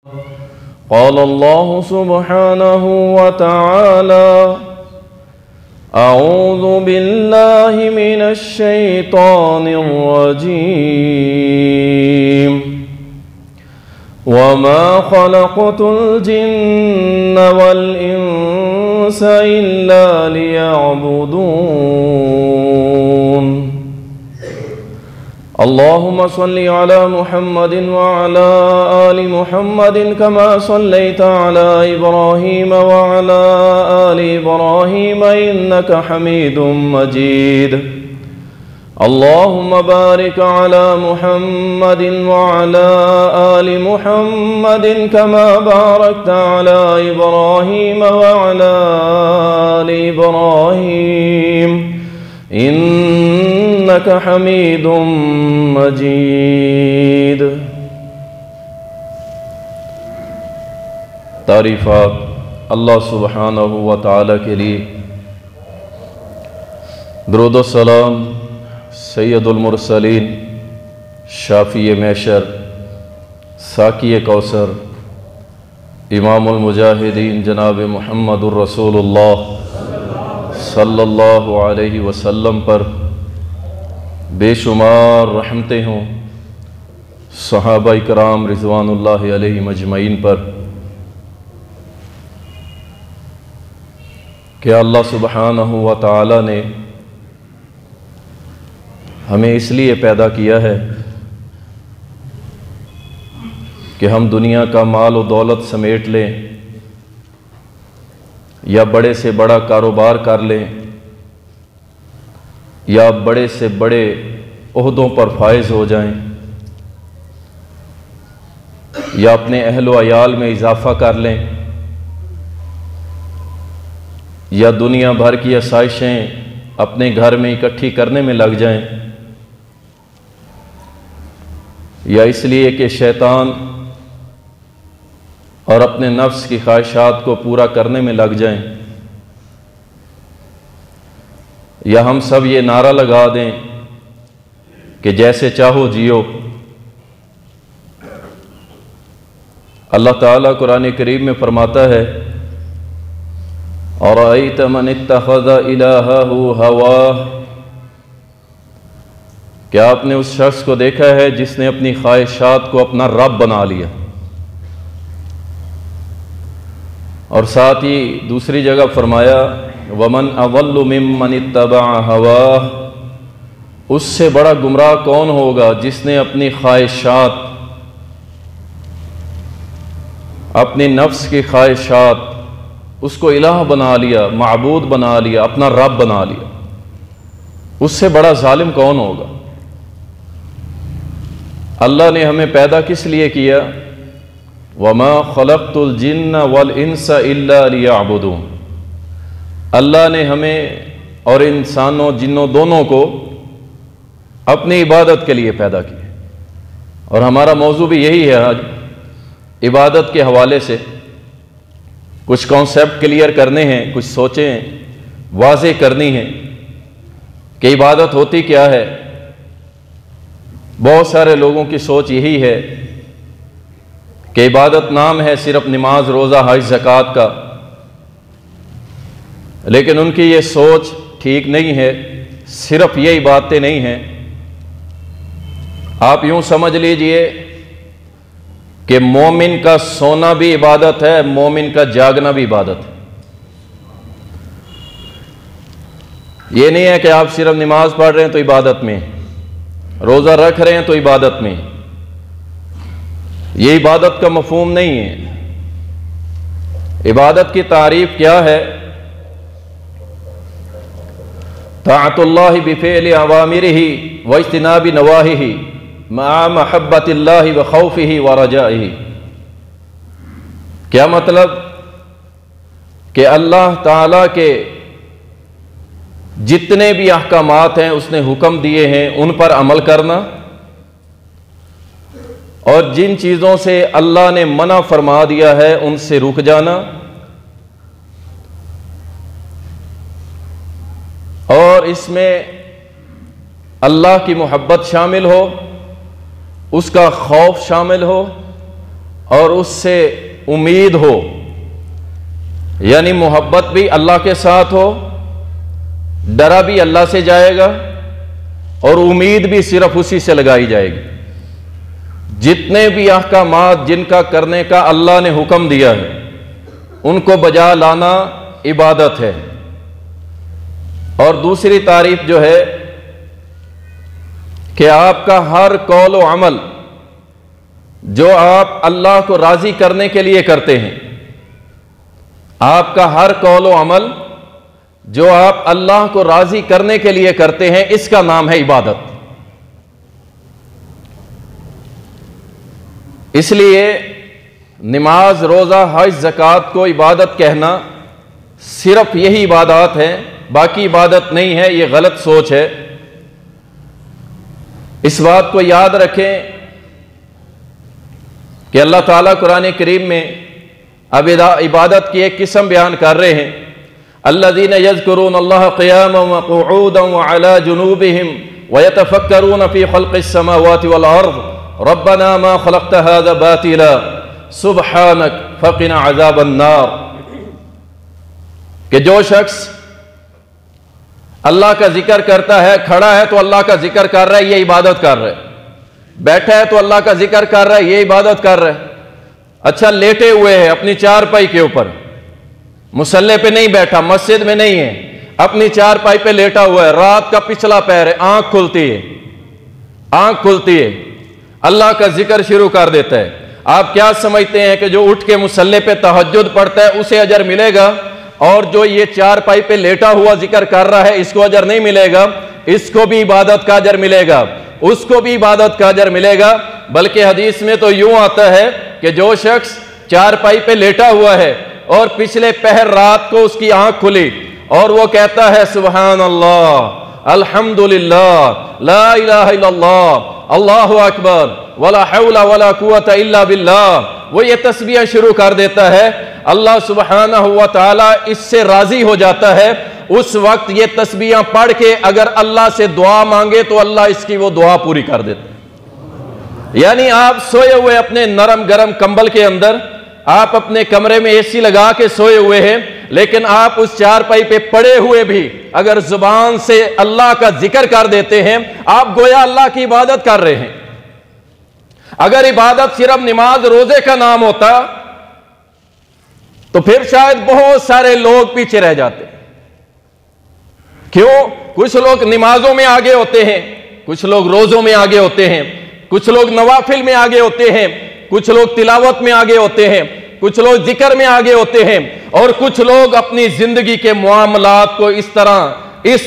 قال الله سبحانه وتعالى: أعوذ بالله من الشيطان الرجيم وما خلقت الجن والإنس إلا ليعبدون اللهم صل على محمد وعلى آل محمد كما صليت على إبراهيم وعلى آل إبراهيم إنك حميد مجيد اللهم بارك على محمد وعلى آل محمد كما باركت على إبراهيم وعلى آل إبراهيم إنك حميد مجيد۔ تعریفات اللہ سبحانہ و تعالی کے لیے، درود و سلام سید المرسلین، شافی محشر، ساقی کوثر، امام المجاہدین جناب محمد الرسول اللہ صلی اللہ علیہ وسلم پر بے شمار رحمتیں ہوں، صحابہ کرام رضوان اللہ علیہم اجمعین پر، کہ اللہ سبحانہ و تعالی نے ہمیں اس لیے پیدا کیا ہے کہ ہم دنیا کا مال و دولت سمیٹ لیں یا بڑے سے بڑا کاروبار کر لیں یا بڑے سے بڑے عہدوں پر فائز ہو جائیں یا اپنے اہل و عیال میں اضافہ کر لیں یا دنیا بھر کی آسائشیں اپنے گھر میں اکٹھی کرنے میں لگ جائیں، یا اس لیے کہ شیطان اور اپنے نفس کی خواہشات کو پورا کرنے میں لگ جائیں، یا ہم سب یہ نعرہ لگا دیں کہ جیسے چاہو جیو۔ اللہ تعالیٰ قرآن کریم میں فرماتا ہے: أَرَأَيْتَ مَنِ اتَّخَذَ إِلَٰهَهُ هَوَاهُ، کیا آپ نے اس شخص کو دیکھا ہے جس نے اپنی خواہشات کو اپنا رب بنا لیا؟ اور ساتھ ہی دوسری جگہ فرمایا: وَمَنْ أَضَلُّ مِمَّنِ اتَّبَعَ هَوَاهُ، اس سے بڑا گمراہ کون ہوگا جس نے اپنی خواہشات، اپنی نفس کی خواہشات، اس کو الہ بنا لیا، معبود بنا لیا، اپنا رب بنا لیا۔ اس سے بڑا ظالم کون ہوگا؟ اللہ نے ہمیں پیدا کس لیے کیا؟ وَمَا خَلَقْتُ الْجِنَّ وَالْإِنسَ إِلَّا لِيَعْبُدُونَ، اللہ نے ہمیں اور انسانوں جنوں دونوں کو اپنی عبادت کے لیے پیدا کیا، اور ہمارا موضوع بھی یہی ہے آج، عبادت کے حوالے سے کچھ کانسیپٹ کلیئر کرنے ہیں، کچھ سوچیں واضح کرنی ہیں کہ عبادت ہوتی کیا ہے۔ بہت سارے لوگوں کی سوچ یہی ہے کہ عبادت نام ہے صرف نماز، روزہ، حج، زکوٰۃ کا، لیکن ان کی یہ سوچ ٹھیک نہیں ہے۔ صرف یہ باتیں نہیں ہیں، آپ یوں سمجھ لیجئے کہ مومن کا سونا بھی عبادت ہے، مومن کا جاگنا بھی عبادت ہے۔ یہ نہیں ہے کہ آپ صرف نماز پڑھ رہے ہیں تو عبادت میں، روزہ رکھ رہے ہیں تو عبادت میں، یہ عبادت کا مفہوم نہیں ہے۔ عبادت کی تعریف کیا ہے؟ طاعت اللہ بفعل اوامرہ واجتناب نواہیہ مع محبت اللہ وخوفہ ورجائہ۔ کیا مطلب؟ کہ اللہ تعالیٰ کے جتنے بھی احکامات ہیں اس نے حکم دیے ہیں ان پر عمل کرنا، اور جن چیزوں سے اللہ نے منع فرما دیا ہے ان سے رک جانا، اور اس میں اللہ کی محبت شامل ہو، اس کا خوف شامل ہو، اور اس سے امید ہو، یعنی محبت بھی اللہ کے ساتھ ہو، ڈرا بھی اللہ سے جائے گا اور امید بھی صرف اسی سے لگائی جائے گی۔ جتنے بھی احکامات جن کا کرنے کا اللہ نے حکم دیا ہے ان کو بجا لانا عبادت ہے۔ اور دوسری تعریف جو ہے کہ آپ کا ہر قول و عمل جو آپ اللہ کو راضی کرنے کے لیے کرتے ہیں، آپ کا ہر قول و عمل جو آپ اللہ کو راضی کرنے کے لیے کرتے ہیں، اس کا نام ہے عبادت۔ اس لیے نماز، روزہ، حج، زکوٰۃ کو عبادت کہنا صرف یہی عبادات ہیں، باقی عبادت نہیں ہے، یہ غلط سوچ ہے۔ اس بات کو یاد رکھیں کہ اللہ تعالیٰ قرآن کریم میں اب عبادت کی ایک قسم بیان کر رہے ہیں، الذین یذکرون اللہ قیاما وقعودا وعلی جنوبہم ویتفکرون فی خلق السماوات والارض ربنا ما خلقت هذا باطلا سبحانک فقنا عذاب النار، کہ جو شخص اللہ کا ذکر کرتا ہے، کھڑا ہے تو اللہ کا ذکر کر رہا ہے، یہ عبادت کر رہا ہے، بیٹھا ہے تو اللہ کا ذکر کر رہا ہے، یہ عبادت کر رہا ہے۔ اچھا لیٹے ہوئے ہے اپنی چارپائی کے اوپر، مصلی پہ نہیں بیٹھا، مسجد میں نہیں ہے، اپنی چارپائی پہ لیٹا ہوا ہے، رات کا پچھلا پہر ہے، آنکھ کھلتی ہے، اللہ کا ذکر شروع کر دیتا ہے۔ آپ کیا سمجھتے ہیں کہ جو اٹھ کے مصلی پہ تہجد پڑھتا ہے اسے اجر ملے گا، اور جو یہ چارپائی پہ لیٹا ہوا ذکر کر رہا ہے اس کو اجر نہیں ملے گا؟ اس کو بھی عبادت کا اجر ملے گا، اس کو بھی عبادت کا اجر ملے گا۔ بلکہ حدیث میں تو یوں آتا ہے کہ جو شخص چارپائی پہ لیٹا ہوا ہے اور پچھلے پہر رات کو اس کی آنکھ کھلی اور وہ کہتا ہے سبحان اللہ، الحمدللہ، لا الہ الا اللہ، اللہ اکبر، ولا حول ولا قوت الا باللہ، وہ یہ تسبیح شروع کر دیتا ہے، اللہ سبحانہ و تعالی اس سے راضی ہو جاتا ہے۔ اس وقت یہ تسبیحاں پڑھ کے اگر اللہ سے دعا مانگے تو اللہ اس کی وہ دعا پوری کر دیتا ہے۔ یعنی آپ سوئے ہوئے اپنے نرم گرم کمبل کے اندر، آپ اپنے کمرے میں اے سی لگا کے سوئے ہوئے ہیں، لیکن آپ اس چارپائی پہ پڑے ہوئے بھی اگر زبان سے اللہ کا ذکر کر دیتے ہیں، آپ گویا اللہ کی عبادت کر رہے ہیں۔ اگر عبادت صرف نماز روزے کا نام ہوتا تو پھر شاید بہت سارے لوگ پیچھے رہ جاتے۔ کیوں؟ کچھ لوگ نمازوں میں آگے ہوتے ہیں، کچھ لوگ روزوں میں آگے ہوتے ہیں، کچھ لوگ نوافل میں آگے ہوتے ہیں، کچھ لوگ تلاوت میں آگے ہوتے ہیں، کچھ لوگ ذکر میں آگے ہوتے ہیں، اور کچھ لوگ اپنی زندگی کے معاملات کو اس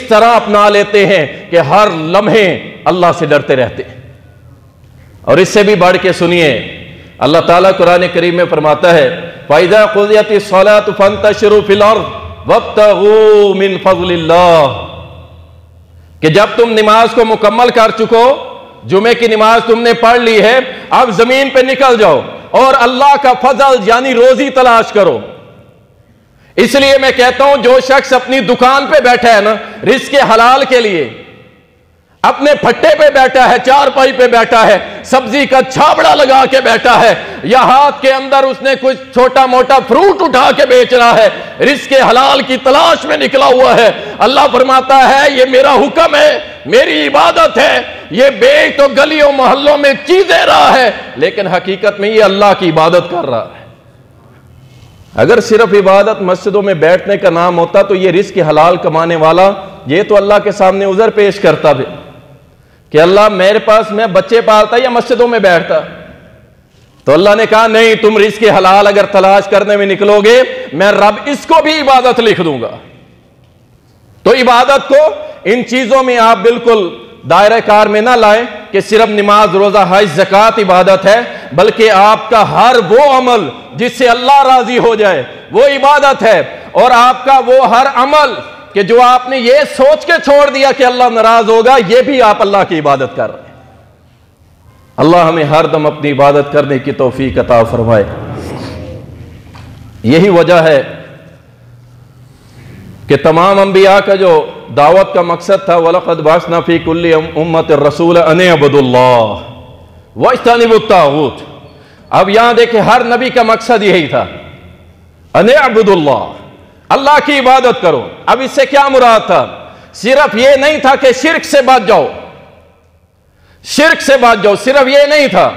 طرح اپنا لیتے ہیں کہ ہر لمحے اللہ سے ڈرتے رہتے ہیں۔ اور اس سے بھی بڑھ کے سنیے، اللہ تعالیٰ قرآن کریم میں فرماتا ہے فَإِذَا قُضِيَتِ الصَّلَاةُ فَانتَشِرُوا فِي الْأَرْضِ وَابْتَغُوا مِن فَضْلِ اللَّهِ، کہ جب تم نماز کو مکمل کر چکو، جمعے کی نماز تم نے پڑھ لی ہے، اب زمین پہ نکل جاؤ اور اللہ کا فضل یعنی روزی تلاش کرو۔ اس لیے میں کہتا ہوں جو شخص اپنی دکان پہ بیٹھا ہے نا رزق حلال کے لیے، اپنے پھٹے پہ بیٹھا ہے، چارپائی پہ بیٹھا ہے، سبزی کا چھابڑا لگا کے بیٹھا ہے، یا ہاتھ کے اندر اس نے کچھ چھوٹا موٹا فروٹ اٹھا کے بیچ رہا ہے، رزق حلال کی تلاش میں نکلا ہوا ہے، اللہ فرماتا ہے یہ میرا حکم ہے، میری عبادت ہے۔ یہ بیچ تو گلیوں محلوں میں چیزیں رہا ہے، لیکن حقیقت میں یہ اللہ کی عبادت کر رہا ہے۔ اگر صرف عبادت مسجدوں میں بیٹھنے کا نام ہوتا تو یہ رزق حلال کمانے والا یہ تو اللہ کے سامنے عذر پیش کرتا بھی کہ اللہ میرے پاس میں بچے پالتا یا مسجدوں میں بیٹھتا، تو اللہ نے کہا نہیں، تم رزق حلال اگر تلاش کرنے میں نکلو گے میں رب اس کو بھی عبادت لکھ دوں گا۔ تو عبادت کو ان چیزوں میں آپ بالکل دائرہ کار میں نہ لائیں کہ صرف نماز، روزہ، حج، زکوٰۃ عبادت ہے، بلکہ آپ کا ہر وہ عمل جس سے اللہ راضی ہو جائے وہ عبادت ہے، اور آپ کا وہ ہر عمل کہ جو آپ نے یہ سوچ کے چھوڑ دیا کہ اللہ ناراض ہوگا، یہ بھی آپ اللہ کی عبادت کر رہے ہیں۔ اللہ ہمیں ہر دم اپنی عبادت کرنے کی توفیق عطا فرمائے۔ یہی وجہ ہے کہ تمام انبیاء کا جو دعوت کا مقصد تھا وَلَقَدْ بَعَثْنَا فِي كُلِّ أُمَّةٍ رَسُولًا أَنِ اعْبُدُوا اللَّهَ وَاجْتَنِبُوا الطَّاغُوتَ، اب یہاں دیکھیں ہر نبی کا مقصد یہی تھا، ان اعبدوا، اللہ کی عبادت کرو۔ اب اس سے کیا مراد تھا؟ صرف یہ نہیں تھا کہ شرک سے بچ جاؤ، شرک سے بچ جاؤ، صرف یہ نہیں تھا،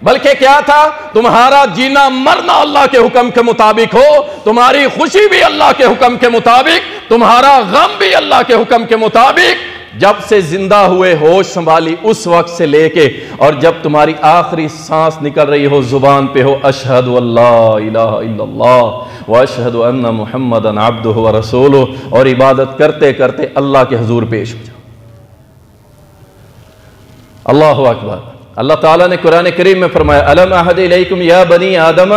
بلکہ کیا تھا؟ تمہارا جینا مرنا اللہ کے حکم کے مطابق ہو، تمہاری خوشی بھی اللہ کے حکم کے مطابق، تمہارا غم بھی اللہ کے حکم کے مطابق۔ جب سے زندہ ہوئے ہوش سنبھالی اس وقت سے لے کے اور جب تمہاری آخری سانس نکل رہی ہو زبان پہ ہو اشہد اللہ الہ الا اللہ واشہد ان محمدً عبدہ ورسولہ، اور عبادت کرتے کرتے اللہ کے حضور پیش ہو جاؤ۔ اللہ اکبر۔ اللہ تعالیٰ نے قرآن کریم میں فرمایا الم اعہد الیکم یا بنی آدم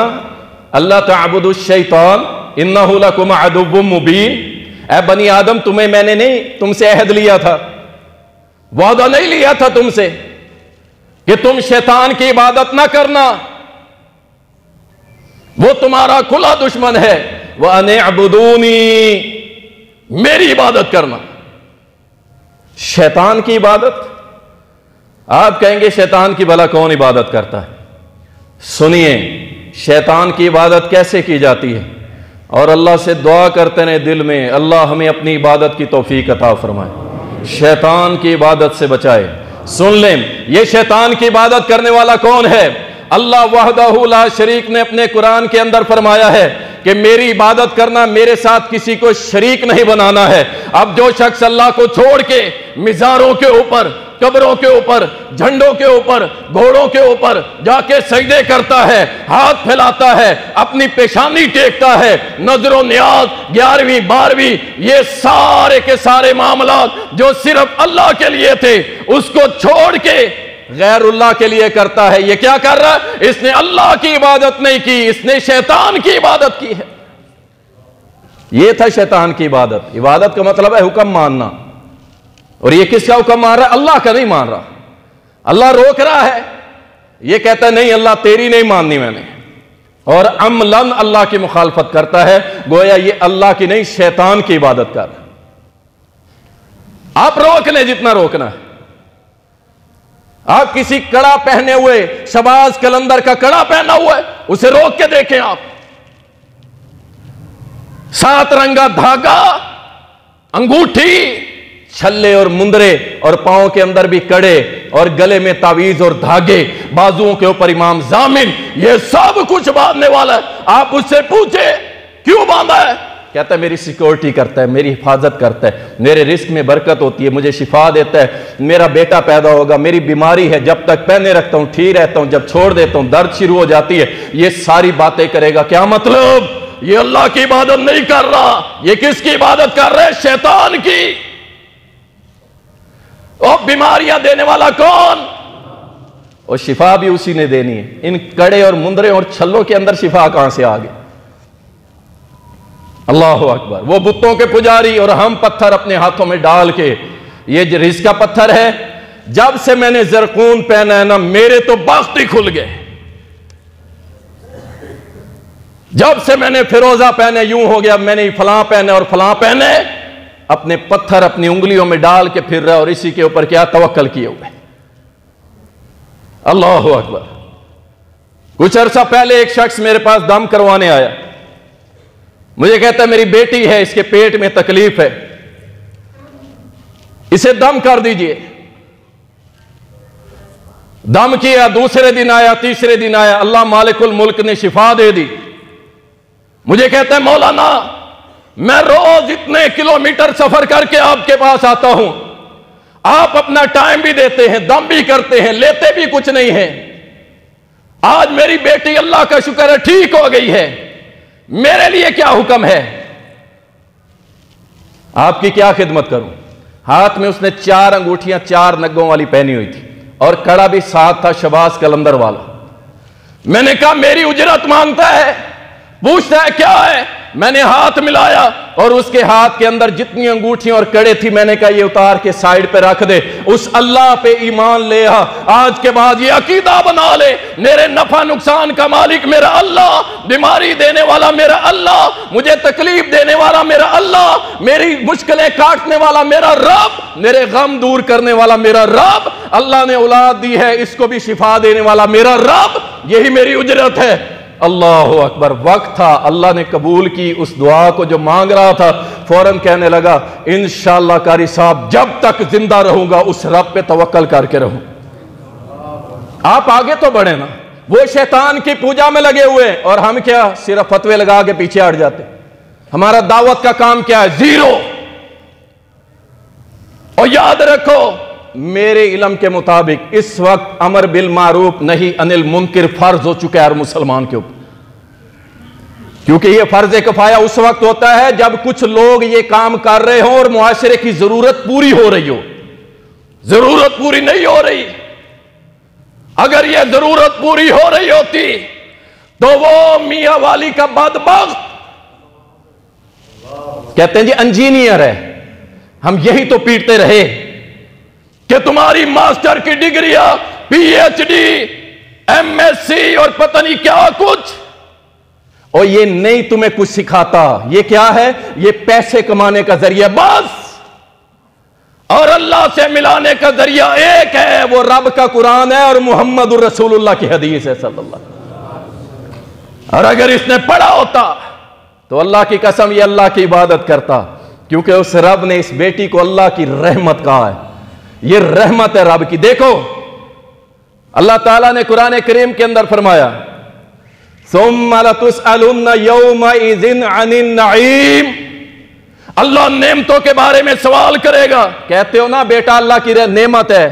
اللہ تعبدوا الشیطان انہ لکم عدو مبین۔ اے بنی آدم تمہیں میں نے نہیں تم سے عہد لیا تھا، وعدہ نہیں لیا تھا تم سے کہ تم شیطان کی عبادت نہ کرنا، وہ تمہارا کھلا دشمن ہے۔ وَأَنِ اعْبُدُونِي، میری عبادت کرنا۔ شیطان کی عبادت؟ آپ کہیں گے شیطان کی بھلا کون عبادت کرتا ہے؟ سنیے شیطان کی عبادت کیسے کی جاتی ہے، اور اللہ سے دعا کرتے ہیں دل میں اللہ ہمیں اپنی عبادت کی توفیق عطا فرمائے، شیطان کی عبادت سے بچائے۔ سن لیں یہ شیطان کی عبادت کرنے والا کون ہے؟ اللہ وحدہ لا شریک نے اپنے قرآن کے اندر فرمایا ہے کہ میری عبادت کرنا، میرے ساتھ کسی کو شریک نہیں بنانا ہے۔ اب جو شخص اللہ کو چھوڑ کے مزاروں کے اوپر، قبروں کے اوپر، جھنڈوں کے اوپر، گھوڑوں کے اوپر جا کے سجدے کرتا ہے، ہاتھ پھیلاتا ہے، اپنی پیشانی ٹیکتا ہے، نظر و نیاز 11ویں 12ویں یہ سارے کے سارے معاملات جو صرف اللہ کے لیے تھے اس کو چھوڑ کے غیر اللہ کے لیے کرتا ہے، یہ کیا کر رہا ہے؟ اس نے اللہ کی عبادت نہیں کی، اس نے شیطان کی عبادت کی ہے۔ یہ تھا شیطان کی عبادت۔ عبادت کا مطلب ہے حکم ماننا، اور یہ کس کا حکم مان رہا ہے؟ اللہ کا نہیں مان رہا۔ اللہ روک رہا ہے، یہ کہتا ہے نہیں اللہ تیری نہیں ماننی میں نے، اور عملاً اللہ کی مخالفت کرتا ہے، گویا یہ اللہ کی نہیں شیطان کی عبادت کر رہا ہے۔ آپ روک لیں جتنا روکنا ہے۔ آپ کسی کڑا پہنے ہوئے، شہباز کلندر کا کڑا پہنا ہوا ہے، اسے روک کے دیکھیں آپ، 7 رنگا دھاگا، انگوٹھی، چھلے اور مندرے، اور پاؤں کے اندر بھی کڑے، اور گلے میں تعویذ اور دھاگے، بازوؤں کے اوپر امام ضامن، یہ سب کچھ باندھنے والا ہے۔ آپ اس سے پوچھے کیوں باندھا ہے؟ کہتا ہے میری سیکورٹی کرتا ہے، میری حفاظت کرتا ہے، میرے رزق میں برکت ہوتی ہے، مجھے شفا دیتا ہے، میرا بیٹا پیدا ہوگا، میری بیماری ہے، جب تک پہنے رکھتا ہوں ٹھیک رہتا ہوں، جب چھوڑ دیتا ہوں درد شروع ہو جاتی ہے۔ یہ ساری باتیں کرے گا، کیا مطلب؟ یہ اللہ کی عبادت نہیں کر رہا، یہ کس کی عبادت کر رہے؟ شیطان کی۔ اور بیماریاں دینے والا کون؟ اور شفا بھی اسی نے دینی ہے۔ ان کڑے اور مندرے اور چھلوں کے اندر شفا کہاں سے آگے؟ اللہ اکبر۔ وہ بتوں کے پجاری اور ہم پتھر اپنے ہاتھوں میں ڈال کے، یہ جو رزق کا پتھر ہے، جب سے میں نے زرقون پہنا ہے نا میرے تو بخت ہی کھل گئے، جب سے میں نے فیروزہ پہنے یوں ہو گیا، میں نے فلاں پہنے اور فلاں پہنے۔ اپنے پتھر اپنی انگلیوں میں ڈال کے پھر رہا اور اسی کے اوپر کیا توکل کیے ہوئے۔ اللہ اکبر۔ کچھ عرصہ پہلے ایک شخص میرے پاس دم کروانے آیا، مجھے کہتا ہے میری بیٹی ہے، اس کے پیٹ میں تکلیف ہے، اسے دم کر دیجئے۔ دم کیا، دوسرے دن آیا، تیسرے دن آیا، اللہ مالک الملک نے شفا دے دی۔ مجھے کہتا ہے مولانا میں روز اتنے کلومیٹر سفر کر کے آپ کے پاس آتا ہوں، آپ اپنا ٹائم بھی دیتے ہیں، دم بھی کرتے ہیں، لیتے بھی کچھ نہیں ہیں، آج میری بیٹی اللہ کا شکر ہے ٹھیک ہو گئی ہے، میرے لیے کیا حکم ہے؟ آپ کی کیا خدمت کروں؟ ہاتھ میں اس نے 4 انگوٹھیاں 4 نگوں والی پہنی ہوئی تھی، اور کڑا بھی ساتھ تھا شہباز کلندر والا۔ میں نے کہا میری اجرت مانگتا ہے؟ پوچھتا ہے کیا ہے؟ میں نے ہاتھ ملایا اور اس کے ہاتھ کے اندر جتنی انگوٹھیاں اور کڑے تھی میں نے کہا یہ اتار کے سائیڈ پہ رکھ دے، اس اللہ پہ ایمان لے آ، آج کے بعد یہ عقیدہ بنا لے میرے نفع نقصان کا مالک میرا اللہ، بیماری دینے والا میرا اللہ، مجھے تکلیف دینے والا میرا اللہ، میری مشکلیں کاٹنے والا میرا رب، میرے غم دور کرنے والا میرا رب، اللہ نے اولاد دی ہے اس کو بھی شفا دینے والا میرا رب، یہی میری اجرت ہے۔ اللہ اکبر، وقت تھا، اللہ نے قبول کی اس دعا کو جو مانگ رہا تھا، فوراً کہنے لگا انشاءاللہ قاری صاحب جب تک زندہ رہوں گا اس رب پہ توکل کر کے رہوں۔ آپ آگے تو بڑھیں نا، وہ شیطان کی پوجا میں لگے ہوئے اور ہم کیا صرف فتوے لگا کے پیچھے ہٹ جاتے۔ ہمارا دعوت کا کام کیا ہے؟ زیرو۔ اور یاد رکھو میرے علم کے مطابق اس وقت امر بالمعروف نہی عن المنکر فرض ہو چکا ہے ہر مسلمان کے اوپر، کیونکہ یہ فرض کفایہ اس وقت ہوتا ہے جب کچھ لوگ یہ کام کر رہے ہوں اور معاشرے کی ضرورت پوری ہو رہی ہو۔ ضرورت پوری نہیں ہو رہی، اگر یہ ضرورت پوری ہو رہی ہوتی تو وہ میاں والی کا بدبخت کہتے ہیں جی انجینئر ہے، ہم یہی تو پیٹتے رہے کہ تمہاری ماسٹر کی ڈگریاں، P H D, M S C اور پتہ نہیں کیا کچھ، اور یہ نہیں تمہیں کچھ سکھاتا۔ یہ کیا ہے؟ یہ پیسے کمانے کا ذریعہ بس، اور اللہ سے ملانے کا ذریعہ ایک ہے، وہ رب کا قرآن ہے اور محمد الرسول اللہ کی حدیث ہے صلی اللہ علیہ وسلم۔ اور اگر اس نے پڑھا ہوتا تو اللہ کی قسم یہ اللہ کی عبادت کرتا، کیونکہ اس رب نے اس بیٹی کو اللہ کی رحمت کہا ہے۔ یہ رحمت ہے رب کی۔ دیکھو اللہ تعالیٰ نے قرآن کریم کے اندر فرمایا ثم لتسألن یومئذ عن النعیم، اللہ نعمتوں کے بارے میں سوال کرے گا۔ کہتے ہو نا بیٹا اللہ کی نعمت ہے،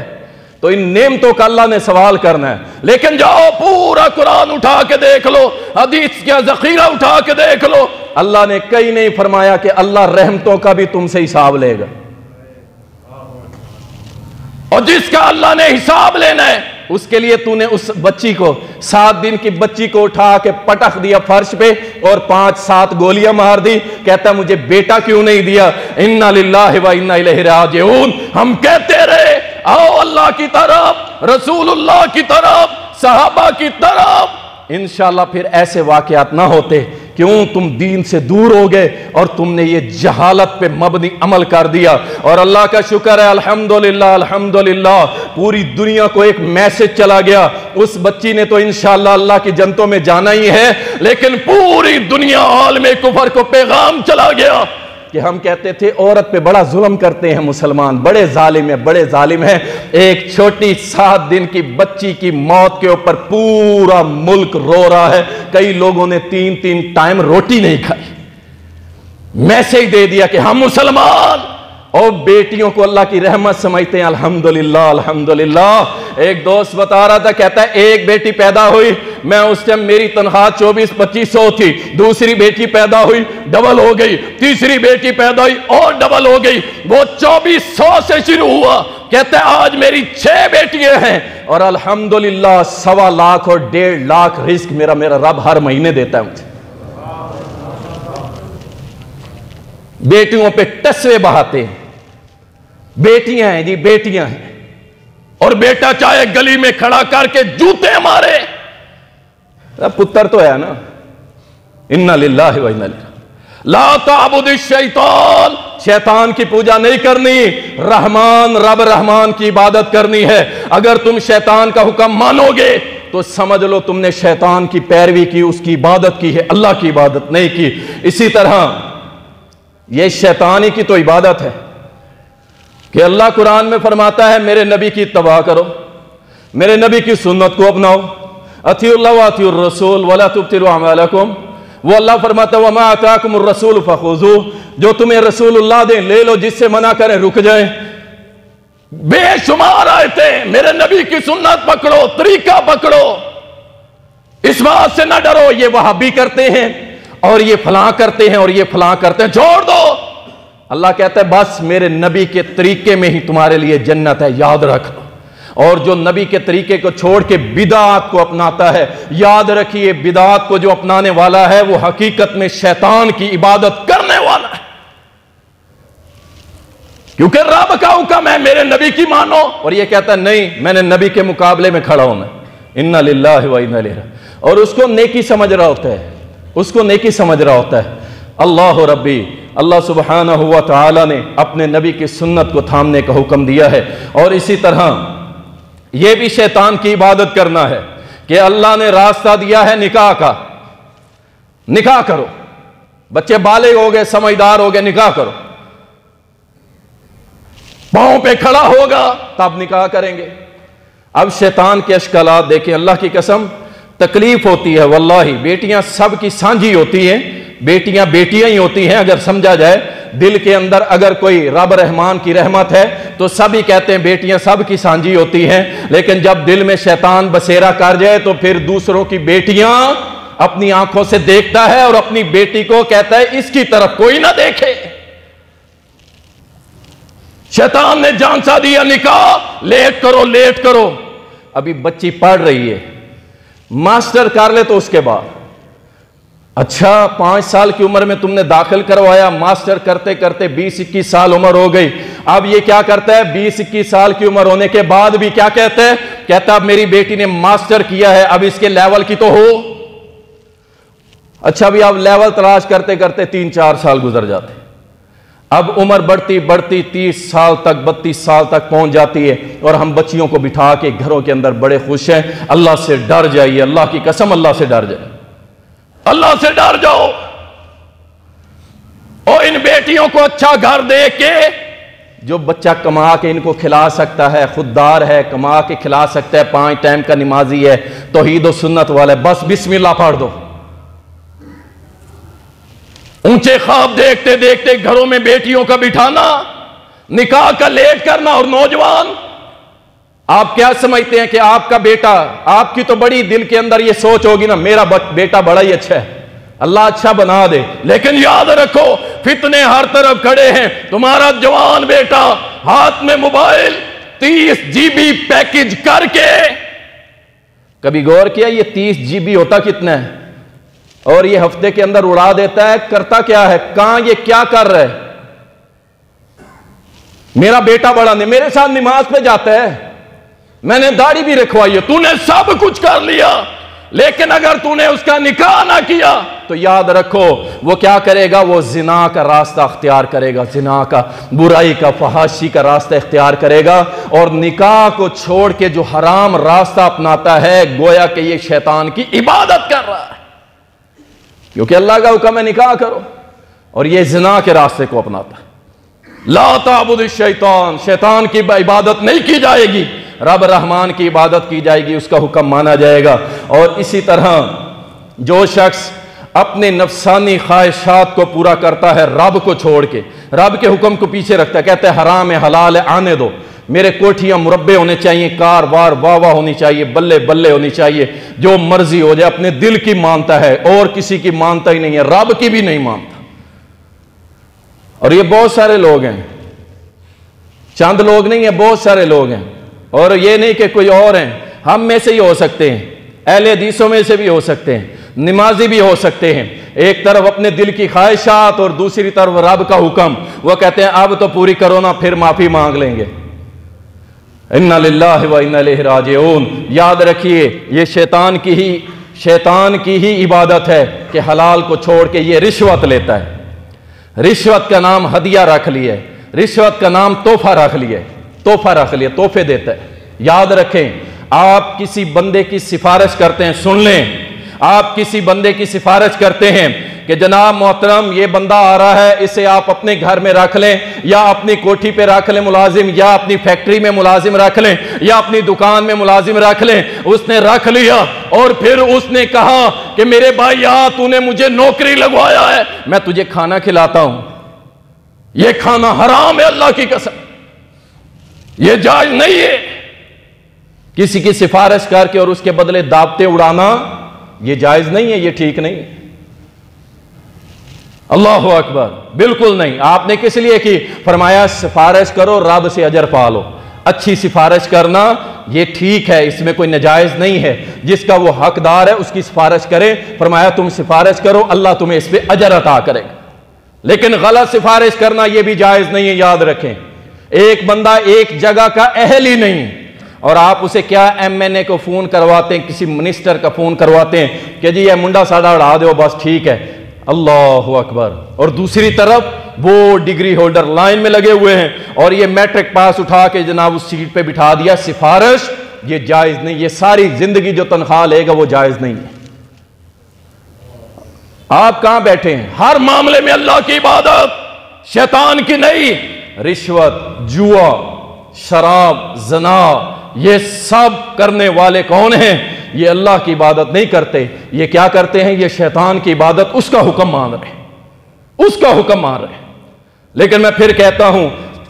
تو ان نعمتوں کا اللہ نے سوال کرنا ہے، لیکن جاؤ پورا قرآن اٹھا کے دیکھ لو، حدیث کا ذخیرہ اٹھا کے دیکھ لو، اللہ نے کہیں نہیں فرمایا کہ اللہ رحمتوں کا بھی تم سے حساب لے گا۔ اور جس کا اللہ نے حساب لینا ہے اس کے لیے تو نے اس بچی کو 7 دن کی بچی کو اٹھا کے پٹخ دیا فرش پہ اور 5-7 گولیاں مار دی، کہتا مجھے بیٹا کیوں نہیں دیا؟ انا للہ و انا الیہ راجعون۔ ہم کہتے رہے آؤ اللہ کی طرف، رسول اللہ کی طرف، صحابہ کی طرف، انشاءاللہ پھر ایسے واقعات نہ ہوتے۔ کیوں؟ تم دین سے دور ہو گئے اور تم نے یہ جہالت پہ مبنی عمل کر دیا۔ اور اللہ کا شکر ہے الحمدللہ الحمدللہ پوری دنیا کو ایک میسج چلا گیا۔ اس بچی نے تو انشاءاللہ اللہ کی جنتوں میں جانا ہی ہے، لیکن پوری دنیا عالم کفر کو پیغام چلا گیا کہ ہم کہتے تھے عورت پہ بڑا ظلم کرتے ہیں مسلمان، بڑے ظالم ہیں، بڑے ظالم ہیں۔ ایک چھوٹی 7 دن کی بچی کی موت کے اوپر پورا ملک رو رہا ہے۔ کئی لوگوں نے 3 ٹائم روٹی نہیں کھائی۔ میسج دے دیا کہ ہم مسلمان، اور بیٹیوں کو اللہ کی رحمت سمجھتے ہیں۔ الحمدللہ الحمدللہ۔ ایک دوست بتا رہا تھا، کہتا ہے ایک بیٹی پیدا ہوئی، میں اس ٹائم میری تنخواہ 2400-2500 تھی، دوسری بیٹی پیدا ہوئی ڈبل ہو گئی، تیسری بیٹی پیدا ہوئی اور ڈبل ہو گئی، وہ 2400 سے شروع ہوا۔ کہتا ہے آج میری 6 بیٹیاں ہیں اور الحمدللہ 1.25 لاکھ اور 1.5 لاکھ رزق میرا رب ہر مہینے دیتا ہے مجھے۔ بیٹیوں پہ ٹسوے بہاتے ہیں، بیٹیاں ہیں جی بیٹیاں ہیں، اور بیٹا چاہے گلی میں کھڑا کر کے جوتے مارے، پتر تو ہے نا۔ انا للہ و انا الیہ۔ لا تعبد الشیطان، شیطان کی پوجا نہیں کرنی، رحمان رب رحمان کی عبادت کرنی ہے۔ اگر تم شیطان کا حکم مانو گے تو سمجھ لو تم نے شیطان کی پیروی کی، اس کی عبادت کی ہے، اللہ کی عبادت نہیں کی۔ اسی طرح یہ شیطانی کی تو عبادت ہے کہ اللہ قرآن میں فرماتا ہے میرے نبی کی اتباع کرو، میرے نبی کی سنت کو اپناؤ، اطیعوا اللہ واطیعوا الرسول ولا تبطلوا اعمالکم۔ وہ اللہ فرماتا ہے وما آتاکم الرسول فخذوہ، جو تمہیں رسول اللہ دیں لے لو، جس سے منع کریں رک جائیں۔ بے شمار آیتیں، میرے نبی کی سنت پکڑو، طریقہ پکڑو، اس بات سے نہ ڈرو یہ وہابی کرتے ہیں اور یہ فلاں کرتے ہیں اور یہ فلاں کرتے ہیں، چھوڑ دو۔ اللہ کہتا ہے بس میرے نبی کے طریقے میں ہی تمہارے لیے جنت ہے، یاد رکھ۔ اور جو نبی کے طریقے کو چھوڑ کے بدعات کو اپناتا ہے، یاد رکھیے بدعات کو جو اپنانے والا ہے وہ حقیقت میں شیطان کی عبادت کرنے والا ہے، کیونکہ رب کا حکم ہے میرے نبی کی مانو، اور یہ کہتا ہے نہیں میں نے نبی کے مقابلے میں کھڑا ہوں میں۔ انا للہ و انا الیہ، اور اس کو نیکی سمجھ رہا ہوتا ہے، اس کو نیکی سمجھ رہا ہوتا ہے۔ اللہ ربی، اللہ سبحانہ و تعالی نے اپنے نبی کی سنت کو تھامنے کا حکم دیا ہے۔ اور اسی طرح یہ بھی شیطان کی عبادت کرنا ہے کہ اللہ نے راستہ دیا ہے نکاح کا، نکاح کرو، بچے بالغ ہو گئے، سمجھدار ہو گئے، نکاح کرو، پاؤں پہ کھڑا ہوگا تب نکاح کریں گے۔ اب شیطان کے اشکالات دیکھیں، اللہ کی قسم تکلیف ہوتی ہے واللہ۔ بیٹیاں سب کی سانجھی ہوتی ہیں، بیٹیاں بیٹیاں ہی ہوتی ہیں اگر سمجھا جائے۔ دل کے اندر اگر کوئی رب رحمان کی رحمت ہے تو سب ہی کہتے ہیں بیٹیاں سب کی سانجھی ہوتی ہیں، لیکن جب دل میں شیطان بسیرا کر جائے تو پھر دوسروں کی بیٹیاں اپنی آنکھوں سے دیکھتا ہے اور اپنی بیٹی کو کہتا ہے اس کی طرف کوئی نہ دیکھے۔ شیطان نے جانسا دیا نکاح، لیٹ کرو لیٹ کرو۔ ابھی بچی پڑھ رہی ہے، ماسٹر کر لے تو اس کے بعد اچھا 5 سال کی عمر میں تم نے داخل کروایا، ماسٹر کرتے کرتے 20-21 سال عمر ہو گئی۔ اب یہ کیا کرتا ہے 20-21 سال کی عمر ہونے کے بعد بھی کیا کہتا ہے؟ کہتا اب میری بیٹی نے ماسٹر کیا ہے، اب اس کے لیول کی تو ہو۔ اچھا بھی اب لیول تلاش کرتے کرتے 3-4 سال گزر جاتے، اب عمر بڑھتی بڑھتی 30 سال تک 32 سال تک پہنچ جاتی ہے، اور ہم بچیوں کو بٹھا کے گھروں کے اندر بڑے خوش ہیں۔ اللہ سے ڈر جائیے، اللہ کی قسم اللہ سے ڈر جائے، اللہ سے ڈر جاؤ۔ اور ان بیٹیوں کو اچھا گھر دے کے، جو بچہ کما کے ان کو کھلا سکتا ہے، خوددار ہے، کما کے کھلا سکتا ہے، 5 ٹائم کا نمازی ہے، توحید و سنت والا ہے، بس بسم اللہ پڑھ دو۔ اونچے خواب دیکھتے دیکھتے گھروں میں بیٹیوں کا بٹھانا، نکاح کا لیٹ کرنا، اور نوجوان آپ کیا سمجھتے ہیں کہ آپ کا بیٹا، آپ کی تو بڑی دل کے اندر یہ سوچ ہوگی نا میرا بیٹا بڑا ہی اچھا ہے، اللہ اچھا بنا دے، لیکن یاد رکھو فتنے ہر طرف کھڑے ہیں۔ تمہارا جوان بیٹا ہاتھ میں موبائل 30 GB پیکج کر کے، کبھی غور کیا یہ 30 GB ہوتا کتنا ہے؟ اور یہ ہفتے کے اندر اڑا دیتا ہے، کرتا کیا ہے؟ کہاں یہ کیا کر رہا ہے؟ میرا بیٹا بڑا نہیں، میرے ساتھ نماز پہ جاتا ہے، میں نے داڑھی بھی رکھوائی ہے، تو نے سب کچھ کر لیا، لیکن اگر تو نے اس کا نکاح نہ کیا تو یاد رکھو وہ کیا کرے گا؟ وہ زنا کا راستہ اختیار کرے گا، زنا کا، برائی کا، فحاشی کا راستہ اختیار کرے گا، اور نکاح کو چھوڑ کے جو حرام راستہ اپناتا ہے گویا کہ یہ شیطان کی عبادت کر رہا ہے، کیونکہ اللہ کا حکم ہے نکاح کرو، اور یہ زنا کے راستے کو اپناتا ہے۔ لا تعبد الشیطان، شیطان کی عبادت نہیں کی جائے گی، رب رحمان کی عبادت کی جائے گی، اس کا حکم مانا جائے گا۔ اور اسی طرح جو شخص اپنے نفسانی خواہشات کو پورا کرتا ہے رب کو چھوڑ کے، رب کے حکم کو پیچھے رکھتا ہے، کہتا ہے حرام ہے حلال ہے آنے دو، میرے کوٹھیاں مربع ہونے چاہیے، کار بار واہ واہ ہونی چاہیے، بلے بلے ہونی چاہیے، جو مرضی ہو جائے، اپنے دل کی مانتا ہے اور کسی کی مانتا ہی نہیں ہے، رب کی بھی نہیں مانتا۔ اور یہ بہت سارے لوگ ہیں، چند لوگ نہیں ہیں، بہت سارے لوگ ہیں، اور یہ نہیں کہ کوئی اور ہیں، ہم میں سے ہی ہو سکتے ہیں، اہل حدیثوں میں سے بھی ہو سکتے ہیں، نمازی بھی ہو سکتے ہیں، ایک طرف اپنے دل کی خواہشات اور دوسری طرف رب کا حکم، وہ کہتے ہیں اب تو پوری کرو نا پھر معافی مانگ لیں گے۔ اِنَّا لِلَّهِ وَإِنَّا إِلَيْهِ رَاجِعُونَ۔ یاد رکھیے یہ شیطان کی ہی عبادت ہے کہ حلال کو چھوڑ کے یہ رشوت لیتا ہے، رشوت کا نام ہدیہ رکھ لیا ہے، رشوت کا نام تحفہ رکھ لیا ہے، تحفہ رکھ لیا، تحفے دیتا ہے۔ یاد رکھیں آپ کسی بندے کی سفارش کرتے ہیں، سن لیں، آپ کسی بندے کی سفارش کرتے ہیں کہ جناب محترم یہ بندہ آ رہا ہے، اسے آپ اپنے گھر میں رکھ لیں، یا اپنی کوٹھی پہ رکھ لیں ملازم، یا اپنی فیکٹری میں ملازم رکھ لیں، یا اپنی دکان میں ملازم رکھ لیں۔ اس نے رکھ لیا اور پھر اس نے کہا کہ میرے بھائی تو نے مجھے نوکری لگوایا ہے، میں تجھے کھانا کھلاتا ہوں، یہ کھانا حرام ہے اللہ کی قسم، یہ جائز نہیں ہے۔ کسی کی سفارش کر کے اور اس کے بدلے دعوتیں اڑانا یہ جائز نہیں ہے، یہ ٹھیک نہیں ہے۔ اللہ اکبر، بالکل نہیں۔ آپ نے کس لیے کی؟ فرمایا سفارش کرو رب سے اجر پالو۔ اچھی سفارش کرنا یہ ٹھیک ہے، اس میں کوئی نجائز نہیں ہے، جس کا وہ حقدار ہے اس کی سفارش کرے۔ فرمایا تم سفارش کرو اللہ تمہیں اس پہ اجر عطا کرے گا، لیکن غلط سفارش کرنا یہ بھی جائز نہیں ہے۔ یاد رکھیں ایک بندہ ایک جگہ کا اہل ہی نہیں اور آپ اسے کیا ایم این اے کو فون کرواتے ہیں، کسی منسٹر کا فون کرواتے ہیں کہ جی یہ منڈا ساڑا اڑا دو بس ٹھیک ہے، اللہ اکبر، اور دوسری طرف وہ ڈگری ہولڈر لائن میں لگے ہوئے ہیں اور یہ میٹرک پاس اٹھا کے جناب اس سیٹ پہ بٹھا دیا، سفارش یہ جائز نہیں، یہ ساری زندگی جو تنخواہ لے گا وہ جائز نہیں ہے۔ آپ کہاں بیٹھے ہیں؟ ہر معاملے میں اللہ کی عبادت، شیطان کی نہیں۔ رشوت، جوا، شراب، زنا، یہ سب کرنے والے کون ہیں؟ یہ اللہ کی عبادت نہیں کرتے، یہ کیا کرتے ہیں؟ یہ شیطان کی عبادت، اس کا حکم مان رہے ہیں، اس کا حکم مان رہے ہیں۔ لیکن میں پھر کہتا ہوں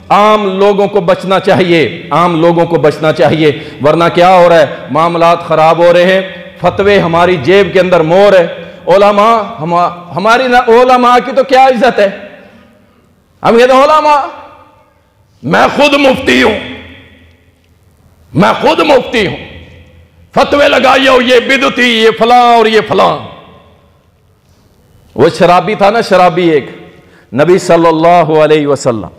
عام لوگوں کو بچنا چاہیے، عام لوگوں کو بچنا چاہیے، ورنہ کیا ہو رہا ہے؟ معاملات خراب ہو رہے ہیں، فتوے ہماری جیب کے اندر مور ہے۔ علماء ہماری علماء کی تو کیا عزت ہے؟ ہم کہتے ہیں علماء، میں خود مفتی ہوں، میں خود مفتی ہوں، فتوے لگائیے ہو، یہ بدعتی، یہ فلاں اور یہ فلاں۔ وہ شرابی تھا نا، شرابی ایک، نبی صلی اللہ علیہ وسلم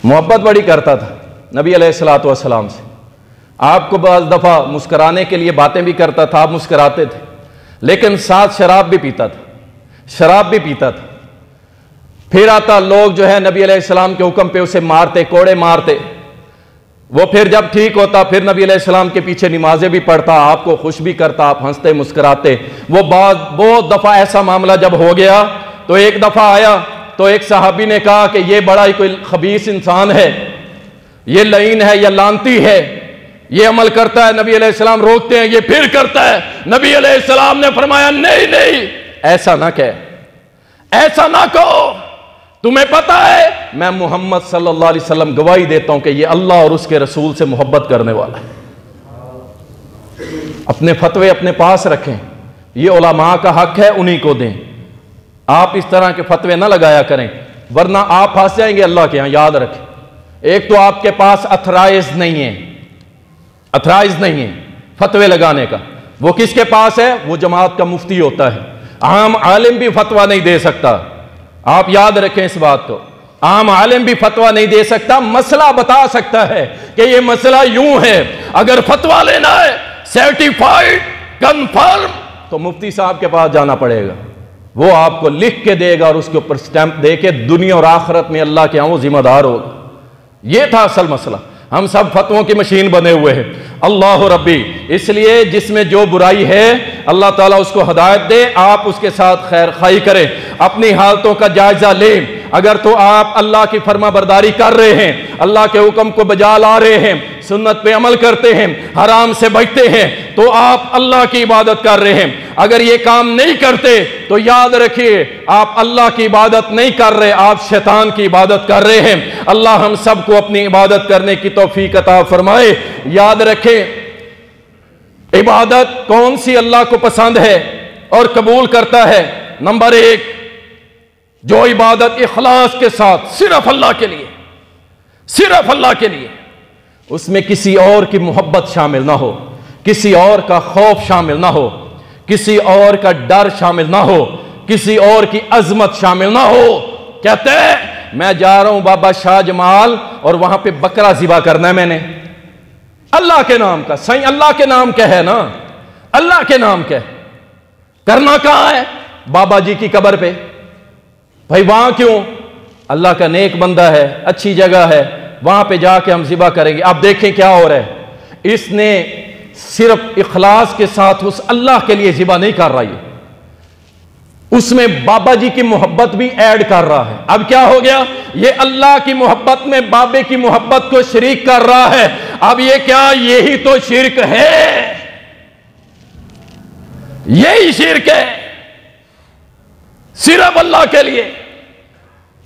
محبت بڑی کرتا تھا نبی علیہ الصلوۃ والسلام سے، آپ کو بعض دفعہ مسکرانے کے لیے باتیں بھی کرتا تھا، آپ مسکراتے تھے، لیکن ساتھ شراب بھی پیتا تھا، شراب بھی پیتا تھا۔ پھر آتا لوگ جو ہے نبی علیہ السلام کے حکم پہ اسے مارتے، کوڑے مارتے، وہ پھر جب ٹھیک ہوتا پھر نبی علیہ السلام کے پیچھے نمازیں بھی پڑھتا، آپ کو خوش بھی کرتا، آپ ہنستے مسکراتے۔ وہ بہت دفعہ ایسا معاملہ جب ہو گیا تو ایک دفعہ آیا تو ایک صحابی نے کہا کہ یہ بڑا ہی کوئی خبیث انسان ہے، یہ لعین ہے یا لعنتی ہے، یہ عمل کرتا ہے۔ نبی علیہ السلام روکتے ہیں، یہ پھر کرتا ہے۔ نبی علیہ السلام نے فرمایا نہیں نہیں، ایسا نہ کہے، ایسا نہ کہو، تمہیں پتا ہے میں محمد صلی اللہ علیہ وسلم گواہی دیتا ہوں کہ یہ اللہ اور اس کے رسول سے محبت کرنے والا ہے۔ اپنے فتوے اپنے پاس رکھیں، یہ علماء کا حق ہے، انہی کو دیں۔ آپ اس طرح کے فتوے نہ لگایا کریں ورنہ آپ پھنس جائیں گے اللہ کے ہاں، یاد رکھیں۔ ایک تو آپ کے پاس اتھرائز نہیں ہے، اتھرائز نہیں ہے فتوے لگانے کا، وہ کس کے پاس ہے؟ وہ جماعت کا مفتی ہوتا ہے، عام عالم بھی فتویٰ نہیں دے سکتا، آپ یاد رکھیں اس بات کو۔ عام عالم بھی فتویٰ نہیں دے سکتا، مسئلہ بتا سکتا ہے کہ یہ مسئلہ یوں ہے، اگر فتویٰ لینا ہے سرٹیفائیڈ کنفرم تو مفتی صاحب کے پاس جانا پڑے گا، وہ آپ کو لکھ کے دے گا اور اس کے اوپر سٹیمپ دے کے دنیا اور آخرت میں اللہ کے ہاں وہ ذمہ دار ہوگا۔ یہ تھا اصل مسئلہ۔ ہم سب فتووں کی مشین بنے ہوئے ہیں، اللہ ربی، اس لیے جس میں جو برائی ہے اللہ تعالیٰ اس کو ہدایت دے، آپ اس کے ساتھ خیر خواہی کریں، اپنی حالتوں کا جائزہ لیں۔ اگر تو آپ اللہ کی فرما برداری کر رہے ہیں، اللہ کے حکم کو بجا لا رہے ہیں، سنت پہ عمل کرتے ہیں، حرام سے بچتے ہیں، تو آپ اللہ کی عبادت کر رہے ہیں۔ اگر یہ کام نہیں کرتے تو یاد رکھیے آپ اللہ کی عبادت نہیں کر رہے، آپ شیطان کی عبادت کر رہے ہیں۔ اللہ ہم سب کو اپنی عبادت کرنے کی توفیق عطا فرمائے۔ یاد رکھیں عبادت کون سی اللہ کو پسند ہے اور قبول کرتا ہے؟ نمبر 1، جو عبادت اخلاص کے ساتھ صرف اللہ کے لیے، صرف اللہ کے لیے، اس میں کسی اور کی محبت شامل نہ ہو، کسی اور کا خوف شامل نہ ہو، کسی اور کا ڈر شامل نہ ہو، کسی اور کی عظمت شامل نہ ہو۔ کہتے ہیں میں جا رہا ہوں بابا شاہ جمال اور وہاں پہ بکرا ذبح کرنا ہے میں نے، اللہ کے نام کا، صحیح اللہ کے نام کا ہے نا، اللہ کے نام کا کرنا کہاں ہے؟ بابا جی کی قبر پہ۔ بھائی وہاں کیوں؟ اللہ کا نیک بندہ ہے، اچھی جگہ ہے، وہاں پہ جا کے ہم ذبح کریں گے۔ آپ دیکھیں کیا ہو رہا ہے، اس نے صرف اخلاص کے ساتھ اس اللہ کے لیے ذبح نہیں کر رہا، ہے اس میں بابا جی کی محبت بھی ایڈ کر رہا ہے۔ اب کیا ہو گیا؟ یہ اللہ کی محبت میں بابے کی محبت کو شریک کر رہا ہے۔ اب یہ کیا؟ یہی تو شرک ہے، یہی شرک ہے، صرف اللہ کے لیے۔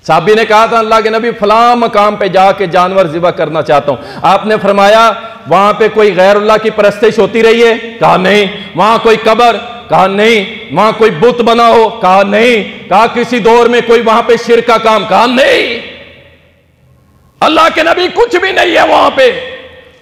صحابی نے کہا تھا اللہ کے نبی فلاں مقام پہ جا کے جانور ذبح کرنا چاہتا ہوں، آپ نے فرمایا وہاں پہ کوئی غیر اللہ کی پرستش ہوتی رہی ہے؟ کہا نہیں۔ وہاں کوئی قبر؟ کہا نہیں۔ وہاں کوئی بت بنا ہو؟ کہا نہیں۔ کہا کسی دور میں کوئی وہاں پہ شرک کا کام؟ کہا نہیں۔ اللہ کے نبی کچھ بھی نہیں ہے وہاں پہ،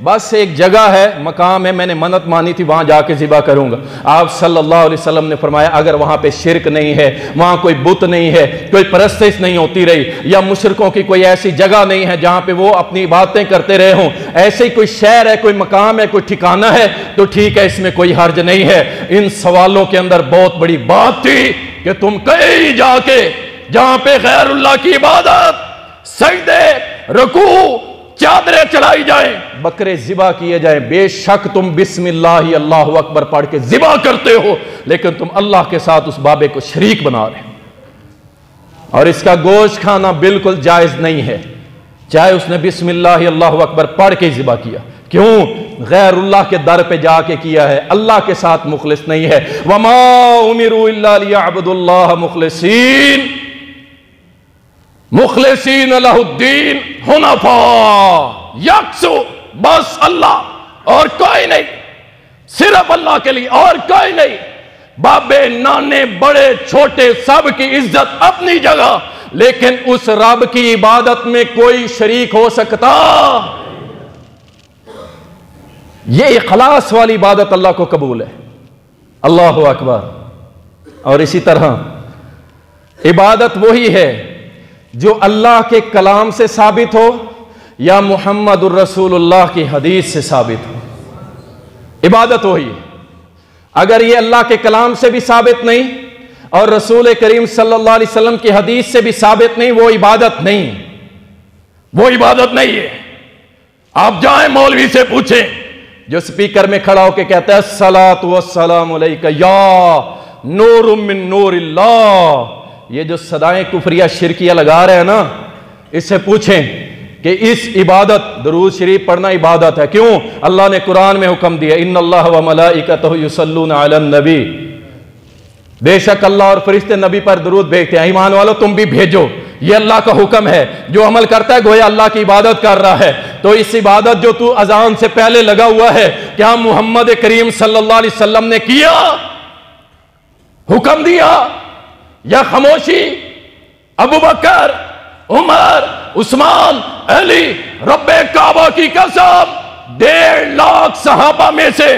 بس ایک جگہ ہے، مقام ہے، میں نے منت مانی تھی وہاں جا کے ذبح کروں گا۔ آپ صلی اللہ علیہ وسلم نے فرمایا اگر وہاں پہ شرک نہیں ہے، وہاں کوئی بت نہیں ہے، کوئی پرستش نہیں ہوتی رہی، یا مشرکوں کی کوئی ایسی جگہ نہیں ہے جہاں پہ وہ اپنی باتیں کرتے رہے ہوں، ایسے ہی کوئی شہر ہے، کوئی مقام ہے، کوئی ٹھکانہ ہے، تو ٹھیک ہے، اس میں کوئی حرج نہیں ہے۔ ان سوالوں کے اندر بہت بڑی بات تھی کہ تم کہیں جا کے جہاں پہ غیر اللہ کی عبادت، سجدے، رکوع، چادریں چڑھائی جائیں، بکرے ذبح کیے جائیں، بے شک تم بسم اللہ اللہ اکبر پڑھ کے ذبح کرتے ہو، لیکن تم اللہ کے ساتھ اس بابے کو شریک بنا رہے ہو، اور اس کا گوشت کھانا بالکل جائز نہیں ہے، چاہے اس نے بسم اللہ اللہ اکبر پڑھ کے ذبح کیا۔ کیوں؟ غیر اللہ کے در پہ جا کے کیا ہے، اللہ کے ساتھ مخلص نہیں ہے۔ وما امروا الا ليعبدوا الله مخلصین لہ الدین حنفاء، یکسو، بس اللہ اور کوئی نہیں، صرف اللہ کے لیے اور کوئی نہیں۔ بابے نانے بڑے چھوٹے سب کی عزت اپنی جگہ، لیکن اس رب کی عبادت میں کوئی شریک ہو سکتا؟ یہ اخلاص والی عبادت اللہ کو قبول ہے۔ اللہ اکبر۔ اور اسی طرح عبادت وہی ہے جو اللہ کے کلام سے ثابت ہو یا محمد الرسول اللہ کی حدیث سے ثابت ہو، عبادت وہی ہے۔ اگر یہ اللہ کے کلام سے بھی ثابت نہیں اور رسول کریم صلی اللہ علیہ وسلم کی حدیث سے بھی ثابت نہیں، وہ عبادت نہیں، وہ عبادت نہیں ہے۔ آپ جائیں مولوی سے پوچھیں جو سپیکر میں کھڑا ہو کے کہتا ہے الصلاۃ والسلام علیکہ یا نور من نور اللہ، یہ جو صدائیں کفریہ شرکیہ لگا رہے ہیں نا، اس سے پوچھیں کہ اس عبادت درود شریف پڑھنا عبادت ہے۔ کیوں؟ اللہ نے قرآن میں حکم دیا ان اللہ و ملائکتہ یصلون علی النبی، بے شک اللہ اور فرشتے نبی پر درود بھیجتے ہیں، ایمان والو تم بھی بھیجو، یہ اللہ کا حکم ہے۔ جو عمل کرتا ہے گویا اللہ کی عبادت کر رہا ہے۔ تو اس عبادت جو تو اذان سے پہلے لگا ہوا ہے، کیا محمد کریم صلی اللہ علیہ وسلم نے کیا، حکم دیا، یا خاموشی؟ ابو بکر، عمر، عثمان، علی، رب کعبہ کی قسم 1.5 لاکھ صحابہ میں سے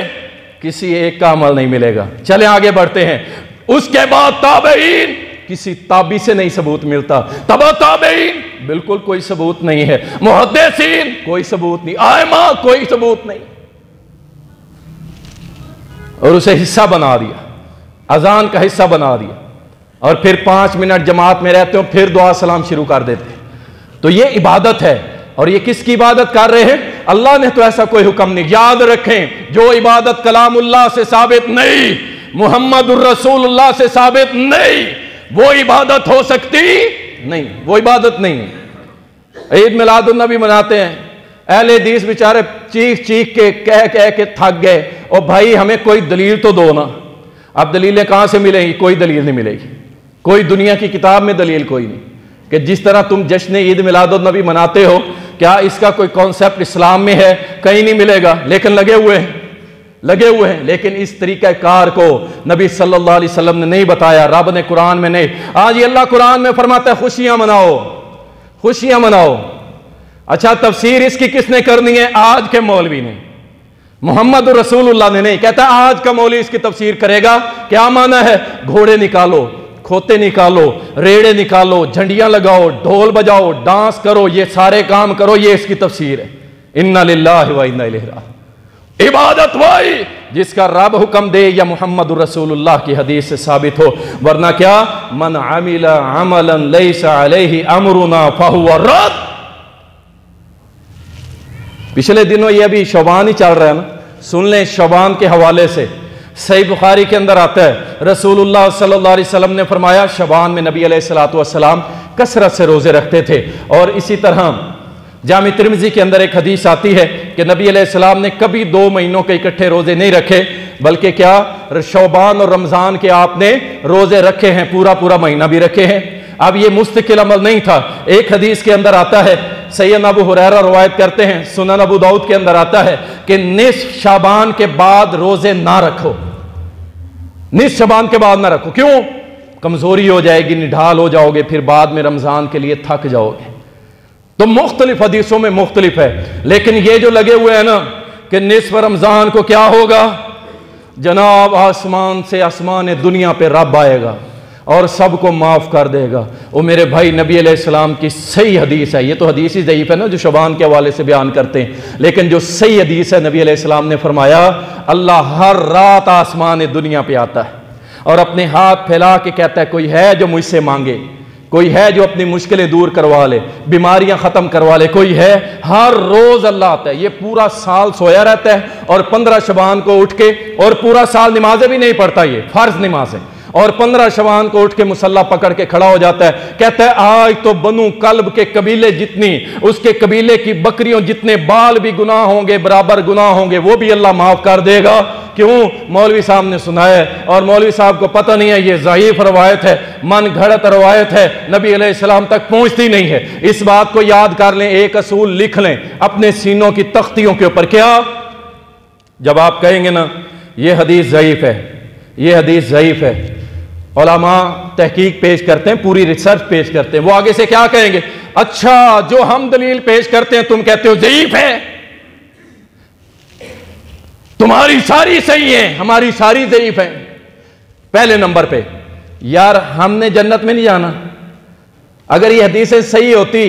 کسی ایک کا عمل نہیں ملے گا۔ چلیں آگے بڑھتے ہیں۔ اس کے بعد تابعین، کسی تابعی سے نہیں ثبوت ملتا، تبع تابعین بالکل کوئی ثبوت نہیں ہے، محدثین کوئی ثبوت نہیں، ائمہ کوئی ثبوت نہیں، اور اسے حصہ بنا دیا، اذان کا حصہ بنا دیا، اور پھر 5 منٹ جماعت میں رہتے ہو، پھر دعا سلام شروع کر دیتے ہیں۔ تو یہ عبادت ہے، اور یہ کس کی عبادت کر رہے ہیں؟ اللہ نے تو ایسا کوئی حکم نہیں۔ یاد رکھیں، جو عبادت کلام اللہ سے ثابت نہیں، محمد الرسول اللہ سے ثابت نہیں، وہ عبادت ہو سکتی نہیں، وہ عبادت نہیں۔ عید میلاد النبی مناتے ہیں، اہل حدیث بیچارے چیخ چیخ کے کہہ کے تھک گئے، اور بھائی ہمیں کوئی دلیل تو دو نا۔ اب دلیلیں کہاں سے ملیں گی؟ کوئی دلیل نہیں ملے گی، کوئی دنیا کی کتاب میں دلیل کوئی نہیں کہ جس طرح تم جشن عید میلاد النبی مناتے ہو، کیا اس کا کوئی کانسیپٹ اسلام میں ہے؟ کہیں نہیں ملے گا، لیکن لگے ہوئے ہیں۔ لیکن اس طریقہ کار کو نبی صلی اللہ علیہ وسلم نے نہیں بتایا، رب نے قرآن میں نہیں۔ آج یہ اللہ قرآن میں فرماتا ہے خوشیاں مناؤ، خوشیاں مناؤ۔ اچھا تفسیر اس کی کس نے کرنی ہے؟ آج کے مولوی نے، محمد رسول اللہ نے نہیں۔ کہتا ہے آج کا مولوی اس کی تفسیر کرے گا، کیا معنی ہے؟ گھوڑے نکالو، کھوتے نکالو، ریڑے نکالو، جھنڈیاں لگاؤ، ڈھول بجاؤ، ڈانس کرو، یہ سارے کام کرو، یہ اس کی تفسیر ہے۔ انا للہ و انا الیہ راجعون۔ عبادت وہی جس کا رب حکم دے یا محمد رسول اللہ کی حدیث سے ثابت ہو، ورنہ کیا؟ من عمل عملا لیس علیہ امرنا فہو رد۔ پچھلے دنوں یہ ابھی شعبان ہی چل رہا ہے نا، سن لیں شعبان کے حوالے سے۔ صحیح بخاری کے اندر آتا ہے رسول اللہ صلی اللہ علیہ وسلم نے فرمایا شعبان میں نبی علیہ السلام کثرت سے روزے رکھتے تھے، اور اسی طرح جامع ترمذی کے اندر ایک حدیث آتی ہے کہ نبی علیہ السلام نے کبھی 2 مہینوں کے اکٹھے روزے نہیں رکھے، بلکہ کیا شعبان اور رمضان کے آپ نے روزے رکھے ہیں، پورا مہینہ بھی رکھے ہیں۔ اب یہ مستقل عمل نہیں تھا۔ ایک حدیث کے اندر آتا ہے، سیدنا ابو ہریرہ روایت کرتے ہیں، سنن ابو داؤد کے اندر آتا ہے کہ نصف شعبان کے بعد روزے نہ رکھو، نصف شعبان کے بعد نہ رکھو۔ کیوں؟ کمزوری ہو جائے گی، نڈھال ہو جاؤ گے، پھر بعد میں رمضان کے لیے تھک جاؤ گے۔ تو مختلف حدیثوں میں مختلف ہے، لیکن یہ جو لگے ہوئے ہیں نا کہ نصف رمضان کو کیا ہوگا؟ جناب آسمان سے آسمان دنیا پہ رب آئے گا اور سب کو معاف کر دے گا۔ وہ میرے بھائی نبی علیہ السلام کی صحیح حدیث ہے، یہ تو حدیث ہی ضعیف ہے نا جو شعبان کے حوالے سے بیان کرتے ہیں، لیکن جو صحیح حدیث ہے نبی علیہ السلام نے فرمایا اللہ ہر رات آسمان دنیا پہ آتا ہے اور اپنے ہاتھ پھیلا کے کہتا ہے کوئی ہے جو مجھ سے مانگے، کوئی ہے جو اپنی مشکلیں دور کروا لے، بیماریاں ختم کروا لے؟ کوئی ہے؟ ہر روز اللہ آتا ہے، یہ پورا سال سویا رہتا ہے اور 15 شعبان کو اٹھ کے، اور پورا سال نمازیں بھی نہیں پڑھتا، یہ فرض نمازیں، اور 15 شعبان کو اٹھ کے مصلی پکڑ کے کھڑا ہو جاتا ہے، کہتا ہے آج تو بنو کلب کے قبیلے جتنی، اس کے قبیلے کی بکریوں جتنے بال بھی گناہ ہوں گے، برابر گناہ ہوں گے، وہ بھی اللہ معاف کر دے گا۔ کیوں؟ مولوی صاحب نے سنایا ہے، اور مولوی صاحب کو پتہ نہیں ہے یہ ضعیف روایت ہے، من گھڑت روایت ہے، نبی علیہ السلام تک پہنچتی نہیں ہے۔ اس بات کو یاد کر لیں، ایک اصول لکھ لیں اپنے سینوں کی تختیوں کے اوپر۔ کیا؟ جب آپ کہیں گے نا یہ حدیث ضعیف ہے، یہ حدیث ضعیف ہے، علماء تحقیق پیش کرتے ہیں، پوری ریسرچ پیش کرتے ہیں، وہ آگے سے کیا کہیں گے؟ اچھا جو ہم دلیل پیش کرتے ہیں تم کہتے ہو ضعیف ہے، تمہاری ساری صحیح ہیں، ہماری ساری ضعیف ہیں۔ پہلے نمبر پہ یار ہم نے جنت میں نہیں جانا، اگر یہ حدیثیں صحیح ہوتی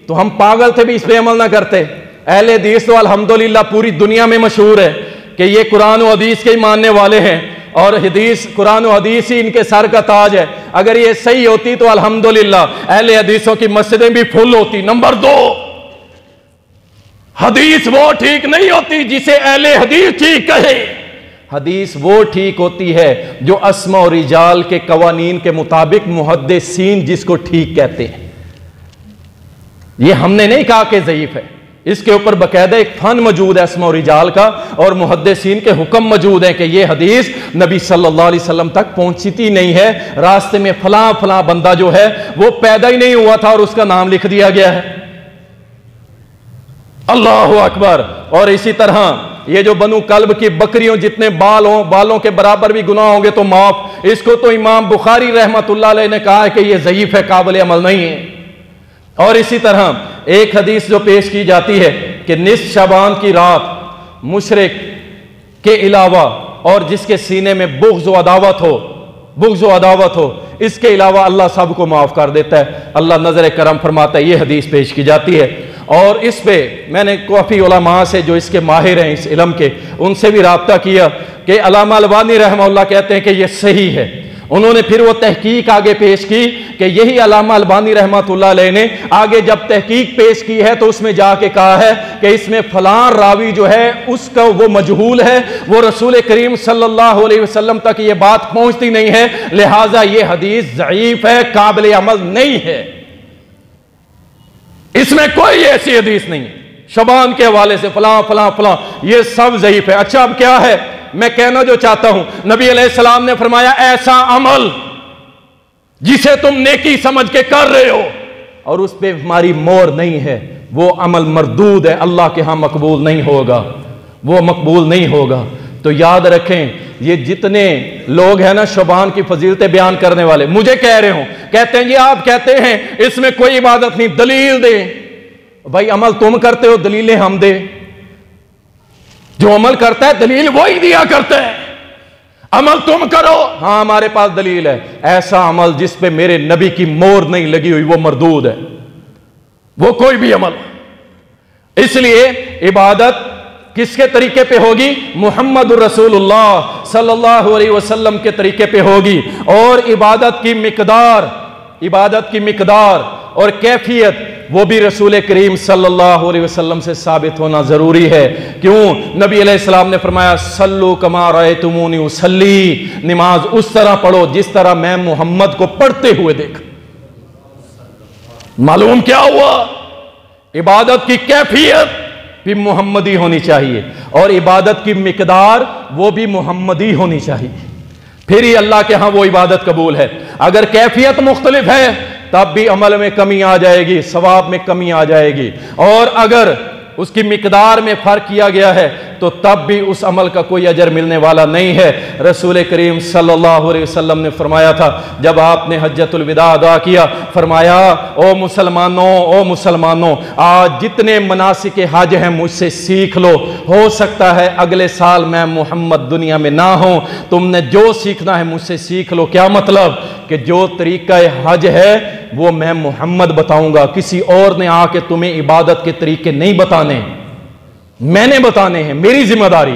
تو ہم پاگل تھے بھی اس پہ عمل نہ کرتے۔ اہل حدیث تو الحمدللہ پوری دنیا میں مشہور ہے کہ یہ قرآن و حدیث کے ہی ماننے والے ہیں، اور حدیث، قرآن و حدیث ہی ان کے سر کا تاج ہے۔ اگر یہ صحیح ہوتی تو الحمدللہ اہل حدیثوں کی مسجدیں بھی فل ہوتی۔ نمبر 2، حدیث وہ ٹھیک نہیں ہوتی جسے اہل حدیث ٹھیک کہے، حدیث وہ ٹھیک ہوتی ہے جو اسماء و رجال کے قوانین کے مطابق محدثین جس کو ٹھیک کہتے ہیں۔ یہ ہم نے نہیں کہا کہ ضعیف ہے، اس کے اوپر باقاعدہ ایک فن موجود ہے اسماء و رجال کا، اور محدثین کے حکم موجود ہیں کہ یہ حدیث نبی صلی اللہ علیہ وسلم تک پہنچتی نہیں ہے، راستے میں فلاں فلاں بندہ جو ہے وہ پیدا ہی نہیں ہوا تھا اور اس کا نام لکھ دیا گیا ہے۔ اللہ اکبر۔ اور اسی طرح یہ جو بنو کلب کی بکریوں جتنے بالوں کے برابر بھی گناہ ہوں گے تو معاف، اس کو تو امام بخاری رحمت اللہ علیہ نے کہا ہے کہ یہ ضعیف ہے، قابل عمل نہیں ہے۔ اور اسی طرح ایک حدیث جو پیش کی جاتی ہے کہ نصف شعبان کی رات مشرک کے علاوہ اور جس کے سینے میں بغض و عداوت ہو اس کے علاوہ اللہ سب کو معاف کر دیتا ہے، اللہ نظر کرم فرماتا ہے۔ یہ حدیث پیش کی جاتی ہے، اور اس پہ میں نے کافی علماء سے جو اس کے ماہر ہیں اس علم کے، ان سے بھی رابطہ کیا کہ علامہ البانی رحمہ اللہ کہتے ہیں کہ یہ صحیح ہے۔ انہوں نے پھر وہ تحقیق آگے پیش کی کہ یہی علامہ البانی رحمۃ اللہ علیہ نے آگے جب تحقیق پیش کی ہے تو اس میں جا کے کہا ہے کہ اس میں فلاں راوی جو ہے اس کا وہ مجہول ہے، وہ رسول کریم صلی اللہ علیہ وسلم تک یہ بات پہنچتی نہیں ہے، لہٰذا یہ حدیث ضعیف ہے، قابل عمل نہیں ہے، اس میں کوئی ایسی حدیث نہیں ہے۔ شبان کے حوالے سے فلاں فلاں فلاں یہ سب ضعیف ہے۔ اچھا اب کیا ہے میں کہنا جو چاہتا ہوں، نبی علیہ السلام نے فرمایا ایسا عمل جسے تم نیکی سمجھ کے کر رہے ہو اور اس پہ ہماری مہر نہیں ہے، وہ عمل مردود ہے، اللہ کے ہاں مقبول نہیں ہوگا، وہ مقبول نہیں ہوگا۔ تو یاد رکھیں یہ جتنے لوگ ہیں نا شعبان کی فضیلتیں بیان کرنے والے، مجھے کہہ رہے ہوں، کہتے ہیں یہ آپ کہتے ہیں اس میں کوئی عبادت نہیں، دلیل دے۔ بھائی عمل تم کرتے ہو، دلیلیں ہم دے؟ جو عمل کرتا ہے دلیل وہی دیا کرتا ہے۔ عمل تم کرو، ہاں ہمارے پاس دلیل ہے، ایسا عمل جس پہ میرے نبی کی مہر نہیں لگی ہوئی وہ مردود ہے، وہ کوئی بھی عمل۔ اس لیے عبادت کس کے طریقے پہ ہوگی؟ محمد رسول اللہ صلی اللہ علیہ وسلم کے طریقے پہ ہوگی، اور عبادت کی مقدار اور کیفیت وہ بھی رسول کریم صلی اللہ علیہ وسلم سے ثابت ہونا ضروری ہے۔ کیوں؟ نبی علیہ السلام نے فرمایا صلو کما رأیتمونی اصلی، نماز اس طرح پڑھو جس طرح میں محمد کو پڑھتے ہوئے دیکھا۔ معلوم کیا ہوا؟ عبادت کی کیفیت بھی محمدی ہونی چاہیے، اور عبادت کی مقدار وہ بھی محمدی ہونی چاہیے، پھر ہی اللہ کے ہاں وہ عبادت قبول ہے۔ اگر کیفیت مختلف ہے تب بھی عمل میں کمی آ جائے گی، ثواب میں کمی آ جائے گی، اور اگر اس کی مقدار میں فرق کیا گیا ہے تو تب بھی اس عمل کا کوئی اجر ملنے والا نہیں ہے۔ رسول کریم صلی اللہ علیہ وسلم نے فرمایا تھا جب آپ نے حجۃ الوداع ادا کیا، فرمایا او مسلمانوں آج جتنے مناسک حج ہیں مجھ سے سیکھ لو، ہو سکتا ہے اگلے سال میں محمد دنیا میں نہ ہوں، تم نے جو سیکھنا ہے مجھ سے سیکھ لو۔ کیا مطلب؟ کہ جو طریقہ حج ہے وہ میں محمد بتاؤں گا، کسی اور نے آ کے تمہیں عبادت کے طریقے نہیں بتانے، میں نے بتانے ہیں، میری ذمہ داری۔